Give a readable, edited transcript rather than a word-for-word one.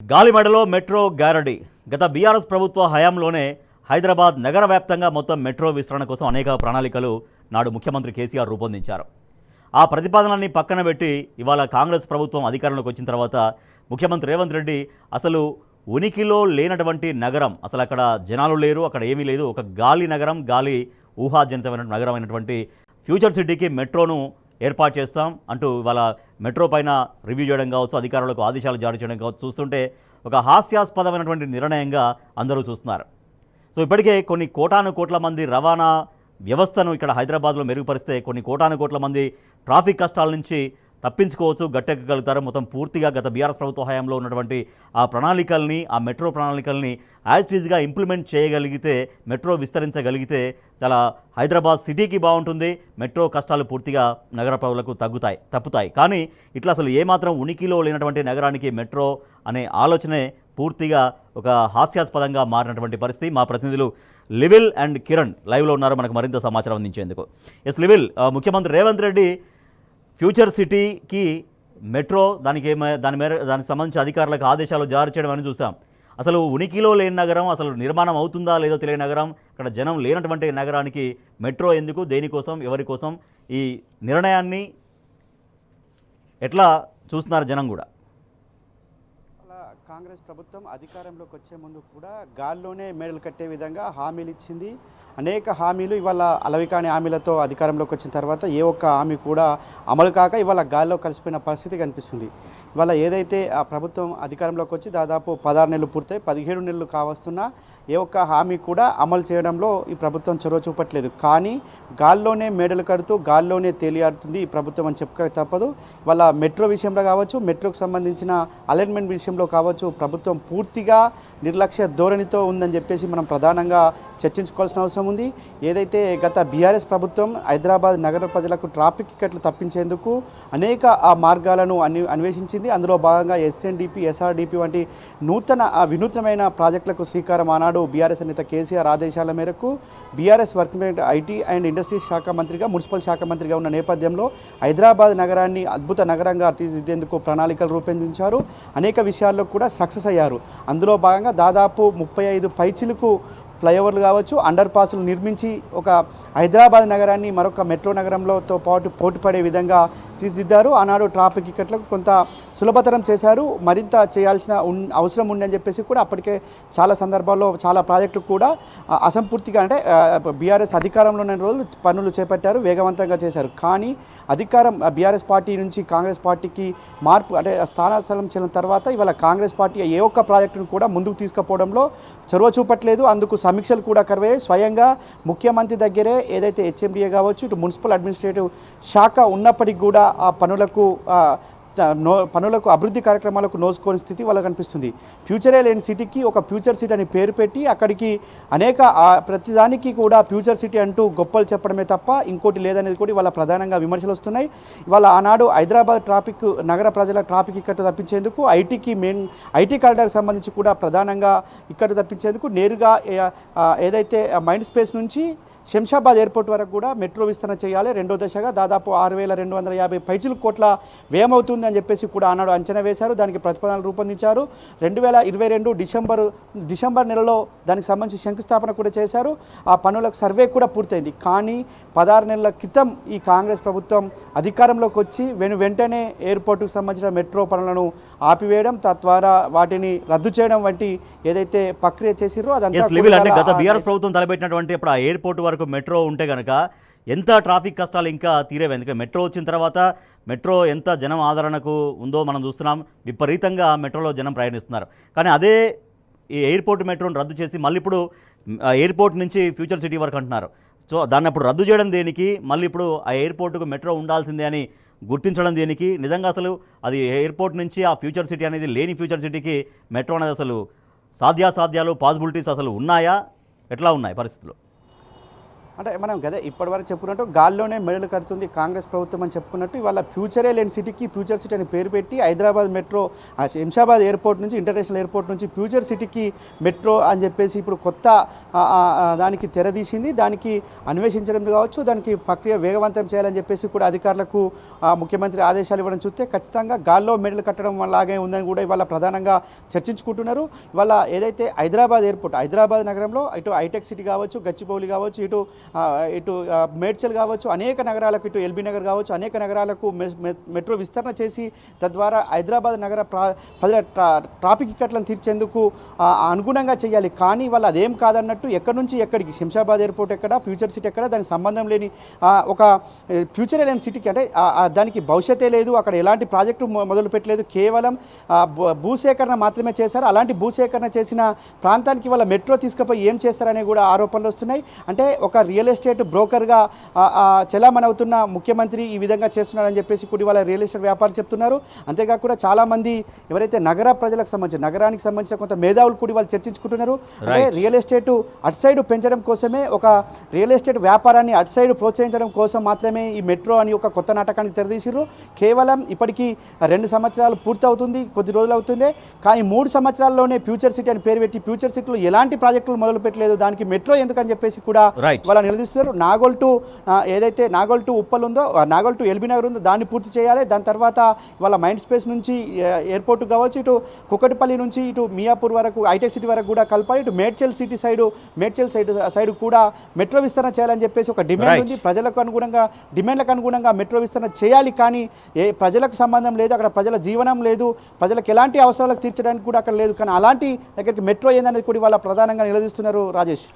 గాలిమెడలో metro guarantee. గత BRS ప్రభుత్వ హయాంలోనే హైదరాబాద్ నగర వ్యాప్తంగా మొత్తం మెట్రో విస్తరణ కోసం అనేక ప్రణాళికలు నాడు ముఖ్యమంత్రి కేసీఆర్ రూపొందించారు. ఆ ప్రతిపాదనల్ని పక్కన పెట్టి ఇవాళ కాంగ్రెస్ ప్రభుత్వం అధికారంలోకి వచ్చిన తర్వాత ముఖ్యమంత్రి రేవంత్ రెడ్డి అసలు ఉనికిలో లేనటువంటి నగరం, అసలు అక్కడ జనాలు లేరు, అక్కడ ఏమీ లేదు, ఒక గాలి నగరం, గాలి ఊహాజనితమైన నగరం అయినటువంటి ఫ్యూచర్ సిటీకి మెట్రోను ఏర్పాటు చేస్తాం అంటూ ఇవాళ మెట్రో పైన రివ్యూ చేయడం కావచ్చు, అధికారులకు ఆదేశాలు జారీ చేయడం కావచ్చు చూస్తుంటే ఒక హాస్యాస్పదమైనటువంటి నిర్ణయంగా అందరూ చూస్తున్నారు. సో ఇప్పటికే కొన్ని కోటాను కోట్ల మంది రవాణా వ్యవస్థను ఇక్కడ హైదరాబాద్లో మెరుగుపరిస్తే కొన్ని కోటాను కోట్ల మంది ట్రాఫిక్ కష్టాల నుంచి తప్పించుకోవచ్చు, గట్టెక్కగలుగుతారు. మొత్తం పూర్తిగా గత బీఆర్ఎస్ ప్రభుత్వ హయాంలో ఉన్నటువంటి ఆ ప్రణాళికల్ని, ఆ మెట్రో ప్రణాళికల్ని యాజ్ టీజ్గా ఇంప్లిమెంట్ చేయగలిగితే, మెట్రో విస్తరించగలిగితే చాలా హైదరాబాద్ సిటీకి బాగుంటుంది, మెట్రో కష్టాలు పూర్తిగా నగర ప్రజలకు తప్పుతాయి. కానీ ఇట్లా అసలు ఏమాత్రం ఉనికిలో లేనటువంటి నగరానికి మెట్రో అనే ఆలోచనే పూర్తిగా ఒక హాస్యాస్పదంగా మారినటువంటి పరిస్థితి. మా ప్రతినిధులు లివిల్ అండ్ కిరణ్ లైవ్లో ఉన్నారు మనకు మరింత సమాచారం అందించేందుకు. ఎస్ లివిల్, ముఖ్యమంత్రి రేవంత్ రెడ్డి ఫ్యూచర్ సిటీకి మెట్రో దానికి సంబంధించి అధికారులకు ఆదేశాలు జారీ చేయడం అని చూసాం. అసలు ఉనికిలో లేని నగరం, అసలు నిర్మాణం అవుతుందా లేదో తెలియని నగరం, అక్కడ జనం లేనటువంటి నగరానికి మెట్రో ఎందుకు, దేనికోసం, ఎవరి కోసం, ఈ నిర్ణయాన్ని ఎట్లా చూస్తున్నారు జనం కూడా? కాంగ్రెస్ ప్రభుత్వం అధికారంలోకి వచ్చే ముందు కూడా గాల్లోనే మేడలు కట్టే విధంగా హామీలు ఇచ్చింది. అనేక హామీలు ఇవాళ అలవికాని హామీలతో అధికారంలోకి వచ్చిన తర్వాత ఏ ఒక్క హామీ కూడా అమలు కాక ఇవాళ గాల్లో కలిసిపోయిన పరిస్థితి కనిపిస్తుంది. ఇవాళ ఏదైతే ఆ ప్రభుత్వం అధికారంలోకి వచ్చి దాదాపు 16 నెలలు పూర్తయి 17 నెలలు కావస్తున్నా ఏ ఒక్క హామీ కూడా అమలు చేయడంలో ఈ ప్రభుత్వం చొరవ చూపట్లేదు. కానీ గాల్లోనే మేడలు కడుతూ గాల్లోనే తేలియాడుతుంది ఈ ప్రభుత్వం అని చెప్పక తప్పదు. ఇవాళ మెట్రో విషయంలో కావచ్చు, మెట్రోకు సంబంధించిన అలైన్మెంట్ విషయంలో కావచ్చు, ప్రభుత్వం పూర్తిగా నిర్లక్ష్య ధోరణితో ఉందని చెప్పేసి మనం ప్రధానంగా చర్చించుకోవాల్సిన అవసరం ఉంది. ఏదైతే గత బీఆర్ఎస్ ప్రభుత్వం హైదరాబాద్ నగర ప్రజలకు ట్రాఫిక్ టికెట్లు తప్పించేందుకు అనేక మార్గాలను అన్వేషించింది. అందులో భాగంగా ఎస్ఎన్డిపి, ఎస్ఆర్డిపి వంటి వినూత్నమైన ప్రాజెక్టులకు శ్రీకారం ఆనాడు బీఆర్ఎస్ నేత కేసీఆర్ ఆదేశాల మేరకు BRS working IT and industries శాఖ మంత్రిగా, మున్సిపల్ శాఖ మంత్రిగా ఉన్న నేపథ్యంలో హైదరాబాద్ నగరాన్ని అద్భుత నగరంగా తీర్చిదిద్దేందుకు ప్రణాళికలు రూపొందించారు. అనేక విషయాల్లో కూడా సక్సెస్ అయ్యారు. అందులో భాగంగా దాదాపు 35 పైచిలకు ఫ్లైఓవర్లు కావచ్చు, అండర్ పాస్లు నిర్మించి ఒక హైదరాబాద్ నగరాన్ని మరొక మెట్రో నగరంలోతో పాటు పోటీపడే విధంగా తీర్చిదిద్దారు. ఆనాడు ట్రాఫిక్ టికెట్లకు కొంత సులభతరం చేశారు. మరింత చేయాల్సిన అవసరం ఉందని చెప్పేసి కూడా అప్పటికే చాలా సందర్భాల్లో చాలా ప్రాజెక్టులు కూడా అసంపూర్తిగా, అంటే బీఆర్ఎస్ అధికారంలో ఉన్న రోజులు పనులు చేపట్టారు, వేగవంతంగా చేశారు. కానీ అధికారం బీఆర్ఎస్ పార్టీ నుంచి కాంగ్రెస్ పార్టీకి మార్పు, అంటే స్థానాంతరం చేసిన తర్వాత ఇవాళ కాంగ్రెస్ పార్టీ ఏ ఒక్క ప్రాజెక్టును కూడా ముందుకు తీసుకుపోవడంలో చొరవ చూపట్లేదు. అందుకు సమీక్షలు కూడా కరువయ్యాయి. స్వయంగా ముఖ్యమంత్రి దగ్గరే ఏదైతే హెచ్ఎండిఏ కావచ్చు, ఇటు మున్సిపల్ అడ్మినిస్ట్రేటివ్ శాఖ ఉన్నప్పటికీ కూడా ఆ పనులకు అభివృద్ధి కార్యక్రమాలకు నోసుకోని స్థితి వాళ్ళకి కనిపిస్తుంది. ఫ్యూచరే లేని సిటీకి ఒక ఫ్యూచర్ సిటీ అని పేరు పెట్టి అక్కడికి అనేక ప్రతిదానికి కూడా ఫ్యూచర్ సిటీ అంటూ గొప్పలు చెప్పడమే తప్ప ఇంకోటి లేదనేది కూడా ఇవాళ ప్రధానంగా విమర్శలు వస్తున్నాయి. ఇవాళ ఆనాడు హైదరాబాద్ నగర ప్రజల ట్రాఫిక్ ఇక్కట్టు తప్పించేందుకు ఐటీ కారిడార్కి సంబంధించి కూడా ప్రధానంగా ఇక్కట్టు తప్పించేందుకు నేరుగా ఏదైతే మైండ్ స్పేస్ నుంచి శంషాబాద్ ఎయిర్పోర్ట్ వరకు కూడా మెట్రో విస్తరణ చేయాలి. రెండో దశగా దాదాపు 6,250 పైచిల కోట్ల వ్యయం అవుతుంది అని చెప్పేసి కూడా ఆనాడు అంచనా వేశారు. దానికి ప్రతిపాదనలు రూపొందించారు. 2022 డిసెంబర్ నెలలో దానికి సంబంధించి శంకుస్థాపన కూడా చేశారు. ఆ పనులకు సర్వే కూడా పూర్తయింది. కానీ 16 నెలల క్రితం ఈ కాంగ్రెస్ ప్రభుత్వం అధికారంలోకి వచ్చి వెంటనే ఎయిర్పోర్టుకు సంబంధించిన మెట్రో పనులను ఆపివేయడం, తద్వారా వాటిని రద్దు చేయడం వంటి ఏదైతే ప్రక్రియ చేసిరో అదంతా గత బీఆర్ఎస్ ప్రభుత్వం తలపెట్టినటువంటి ఇప్పుడు ఆ ఎయిర్పోర్ట్ వరకు మెట్రో ఉంటే కనుక ఎంత ట్రాఫిక్ కష్టాలు ఇంకా తీరేవి. ఎందుకంటే మెట్రో వచ్చిన తర్వాత మెట్రో ఎంత జనం ఆదరణకు ఉందో మనం చూస్తున్నాం. విపరీతంగా మెట్రోలో జనం ప్రయాణిస్తున్నారు. కానీ అదే ఈ ఎయిర్పోర్ట్ మెట్రోను రద్దు చేసి మళ్ళీ ఇప్పుడు ఎయిర్పోర్ట్ నుంచి ఫ్యూచర్ సిటీ వరకు అంటున్నారు. సో దాన్ని అప్పుడు రద్దు చేయడం దేనికి, మళ్ళీ ఇప్పుడు ఆ ఎయిర్పోర్టుకు మెట్రో ఉండాల్సిందే అని గుర్తించడం దేనికి? నిజంగా అసలు అది ఎయిర్పోర్ట్ నుంచి ఆ ఫ్యూచర్ సిటీ అనేది లేని ఫ్యూచర్ సిటీకి మెట్రో అనేది అసలు సాధ్యాసాధ్యాలు, పాసిబిలిటీస్ అసలు ఉన్నాయా? ఎట్లా ఉన్నాయి పరిస్థితులు? అంటే మనం గదే ఇప్పటివరకు చెప్పుకున్నట్టు గాల్లోనే మెడలు కడుతుంది కాంగ్రెస్ ప్రభుత్వం అని చెప్పుకున్నట్టు ఇవాళ ఫ్యూచరే లేని సిటీకి ఫ్యూచర్ సిటీ అని పేరు పెట్టి హైదరాబాద్ మెట్రో శంషాబాద్ ఎయిర్పోర్ట్ నుంచి ఇంటర్నేషనల్ ఎయిర్పోర్ట్ నుంచి ఫ్యూచర్ సిటీకి మెట్రో అని చెప్పేసి ఇప్పుడు కొత్త దానికి తెరదీసింది. దానికి అన్వేషించడం కావచ్చు, దానికి ప్రక్రియ వేగవంతం చేయాలని చెప్పేసి కూడా అధికారులకు ముఖ్యమంత్రి ఆదేశాలు ఇవ్వడం చూస్తే ఖచ్చితంగా గాల్లో మెడలు కట్టడం లాగే ఉందని కూడా ఇవాళ ప్రధానంగా చర్చించుకుంటున్నారు. ఇవాళ ఏదైతే హైదరాబాద్ ఎయిర్పోర్ట్, హైదరాబాద్ నగరంలో ఇటు హైటెక్ సిటీ కావచ్చు, గచ్చిబౌలి కావచ్చు, ఇటు మేడ్చల్ కావచ్చు, అనేక నగరాలకు, ఇటు ఎల్బీ నగర్ కావచ్చు, అనేక నగరాలకు మెట్రో విస్తరణ చేసి తద్వారా హైదరాబాద్ నగర ప్రజల ట్రాఫిక్ ఇక్కట్లను తీర్చేందుకు అనుగుణంగా చేయాలి. కానీ వాళ్ళు అదేం కాదన్నట్టు ఎక్కడి నుంచి ఎక్కడికి, శంషాబాద్ ఎయిర్పోర్ట్ ఎక్కడ, ఫ్యూచర్ సిటీ ఎక్కడ, దానికి సంబంధం లేని ఒక ఫ్యూచర్ లేని సిటీకి, అంటే దానికి భవిష్యత్తే లేదు, అక్కడ ఎలాంటి ప్రాజెక్టు మొదలు పెట్టలేదు, కేవలం భూసేకరణ మాత్రమే చేశారు. అలాంటి భూసేకరణ చేసిన ప్రాంతానికి వాళ్ళ మెట్రో తీసుకుపోయి ఏం చేస్తారనే కూడా ఆరోపణలు వస్తున్నాయి. అంటే ఒక రియల్ ఎస్టేట్ బ్రోకర్గా చలామణి అవుతున్న ముఖ్యమంత్రి ఈ విధంగా చేస్తున్నారని చెప్పేసి కూడా వాళ్ళ రియల్ ఎస్టేట్ వ్యాపారం చెప్తున్నారు. అంతేకాకుండా చాలామంది ఎవరైతే నగర ప్రజలకు సంబంధించి, నగరానికి సంబంధించిన కొంత మేధావులు కూడా వాళ్ళు చర్చించుకుంటున్నారు. అంటే రియల్ ఎస్టేట్ అటు సైడ్ పెంచడం కోసమే, ఒక రియల్ ఎస్టేట్ వ్యాపారాన్ని అటు సైడ్ ప్రోత్సహించడం కోసం మాత్రమే ఈ మెట్రో అని ఒక కొత్త నాటకానికి తెరదీసిరు. కేవలం ఇప్పటికీ 2 సంవత్సరాలు పూర్తవుతుంది, కొద్ది రోజులు అవుతుంది. కానీ 3 సంవత్సరాల్లోనే ఫ్యూచర్ సిటీ అని పేరు పెట్టి ఫ్యూచర్ సిటీలో ఎలాంటి ప్రాజెక్టులు మొదలు పెట్టలేదు. దానికి మెట్రో ఎందుకని చెప్పేసి కూడా వాళ్ళ నిలదీస్తున్నారు. నాగోల్ టు ఏదైతే నాగోల్ టు ఉప్పల్ ఉందో, నాగోల్ టు ఎల్బీ నగర్ ఉందో దాన్ని పూర్తి చేయాలి. దాని తర్వాత వాళ్ళ మైండ్ స్పేస్ నుంచి ఎయిర్పోర్ట్ కావచ్చు, ఇటు కుకట్పల్లి నుంచి ఇటు మియాపూర్ వరకు, హైటెక్ సిటీ వరకు కూడా కలపాలి. ఇటు మేడ్చల్ సిటీ సైడ్ కూడా మెట్రో విస్తరణ చేయాలని చెప్పేసి ఒక డిమాండ్ ఉంది. డిమాండ్లకు అనుగుణంగా మెట్రో విస్తరణ చేయాలి. కానీ ప్రజలకు సంబంధం లేదు, అక్కడ ప్రజల జీవనం లేదు, ప్రజలకు ఎలాంటి అవసరాలకు తీర్చడానికి కూడా అక్కడ లేదు. కానీ అలాంటి దగ్గరికి మెట్రో ఏందనేది కూడా వాళ్ళ ప్రధానంగా నిలదీస్తున్నారు రాజేష్.